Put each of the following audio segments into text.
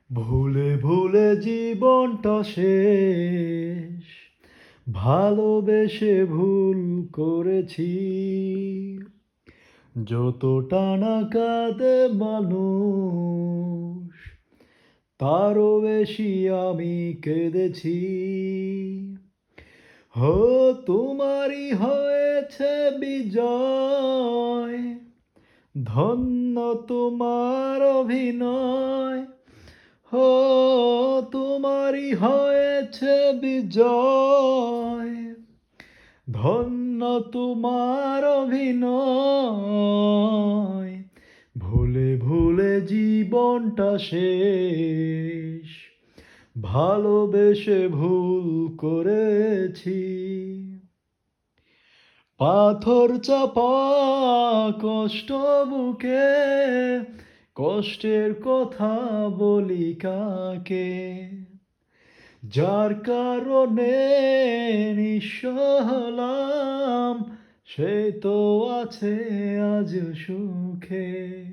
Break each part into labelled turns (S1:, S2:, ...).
S1: ভুলে ভুলে জীবনটা শেষ, ভালোবেসে ভুল করেছি। যতটা না কাঁদে মানুষ, তারও বেশি আমি কেঁদেছি। হো, তোমারই হয়েছে বিজয়, ধন্য তোমার অভিনয়। হো, তোমারই হয়েছে বিজয়, ধন্য তোমার অভিনয়। ভুলে ভুলে জীবনটা শেষ, ভালোবেসে ভুল করেছি। পাথর চাপা কষ্ট বুকে, কষ্টের কথা বলি কাকে? যার কারণে নিঃস্ব হলাম, সে তো আছে আজ সুখে।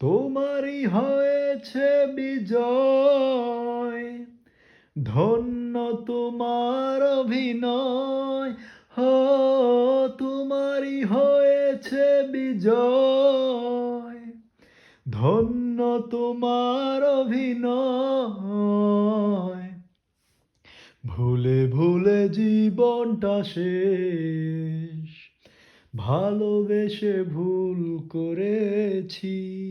S1: তোমারই হয়েছে বিজয়, ধন্য তোমার অভিনয়। হো, তোমারই হয়েছে বিজয়, ধন্য তোমার অভিনয়। ভুলে ভুলে জীবনটা শেষ, ভালোবেসে ভুল করেছি।